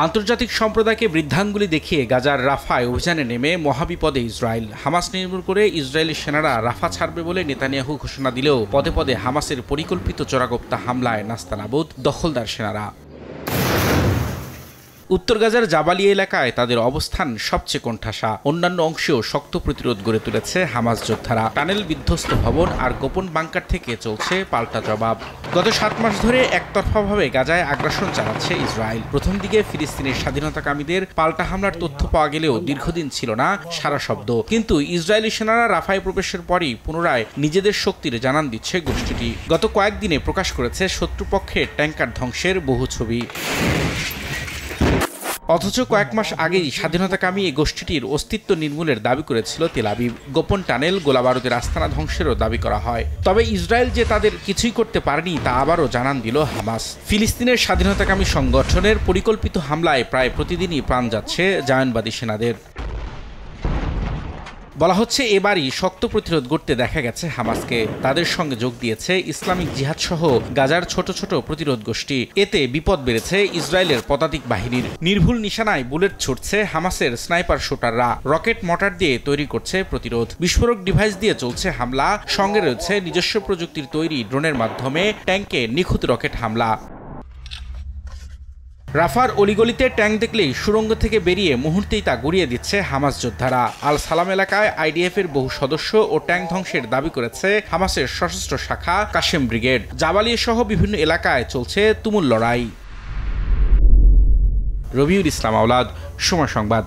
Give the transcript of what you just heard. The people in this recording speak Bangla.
আন্তর্জাতিক সম্প্রদায়কে বৃদ্ধাঙ্গুলি দেখিয়ে গাজার রাফায় অভিযানে নেমে মহাবিপদে ইসরায়েল। হামাস নির্মূল করে ইসরায়েলি সেনারা রাফা ছাড়বে বলে নেতানিয়াহু ঘোষণা দিলেও পদে পদে হামাসের পরিকল্পিত চোরাগোপ্তা হামলায় নাস্তানাবুদ দখলদার সেনারা। উত্তর গাজার জাবালিয়া এলাকায় তাদের অবস্থান সবচেয়ে কোণঠাসা। অন্যান্য অংশেও শক্ত প্রতিরোধ গড়ে তুলেছে হামাস যোদ্ধারা। টানেল বিধ্বস্ত ভবন আর গোপন বাংকার থেকে চলছে পাল্টা জবাব। গত 7 মাস ধরে একতরফাভাবে গাজায় আগ্রাসন চালাচ্ছে ইসরায়েল। প্রথম দিকে ফিলিস্তিনের স্বাধীনতাকামীদের পাল্টা হামলার তথ্য পাওয়া গেলেও দীর্ঘদিন ছিল না সারা শব্দ। কিন্তু ইসরায়েলি সেনারা রাফায় প্রবেশের পরই পুনরায় নিজেদের শক্তির জানান দিচ্ছে গোষ্ঠীটি। গত কয়েকদিনে প্রকাশ করেছে শত্রুপক্ষের ট্যাঙ্কার ধ্বংসের বহু ছবি। অথচ কয়েক মাস আগেই স্বাধীনতাকামী এই গোষ্ঠীটির অস্তিত্ব নির্মূলের দাবি করেছিল তেল আবিব। গোপন টানেল, গোলাবারুদের আস্তানা ধ্বংসেরও দাবি করা হয়। তবে ইসরায়েল যে তাদের কিছুই করতে পারেনি তা আবারও জানান দিল হামাস। ফিলিস্তিনের স্বাধীনতাকামী সংগঠনের পরিকল্পিত হামলায় প্রায় প্রতিদিনই প্রাণ যাচ্ছে জায়নবাদী সেনাদের। বলা হচ্ছে এবারই শক্ত প্রতিরোধ গড়তে দেখা গেছে হামাসকে। তাদের সঙ্গে যোগ দিয়েছে ইসলামিক জিহাদ সহ গাজার ছোট ছোট প্রতিরোধ গোষ্ঠী। এতে বিপদ বেড়েছে ইসরায়েলের পদাতিক বাহিনীর। নির্ভুল নিশানায় বুলেট ছুটছে হামাসের স্নাইপার শুটাররা। রকেট মর্টার দিয়ে তৈরি করছে প্রতিরোধ। বিস্ফোরক ডিভাইস দিয়ে চলছে হামলা। সঙ্গে রয়েছে নিজস্ব প্রযুক্তির তৈরি ড্রোনের মাধ্যমে ট্যাঙ্কে নিখুঁত রকেট হামলা। রাফার অলিগলিতে ট্যাঙ্ক দেখলেই সুড়ঙ্গ থেকে বেরিয়ে মুহূর্তেই তা গুড়িয়ে দিচ্ছে হামাস যোদ্ধারা। আল সালাম এলাকায় আইডিএফের বহু সদস্য ও ট্যাঙ্ক ধ্বংসের দাবি করেছে হামাসের সশস্ত্র শাখা কাশেম ব্রিগেড। জাবালিয়া সহ বিভিন্ন এলাকায় চলছে তুমুল লড়াই। রবিউল ইসলাম আওলাদ, সময় সংবাদ।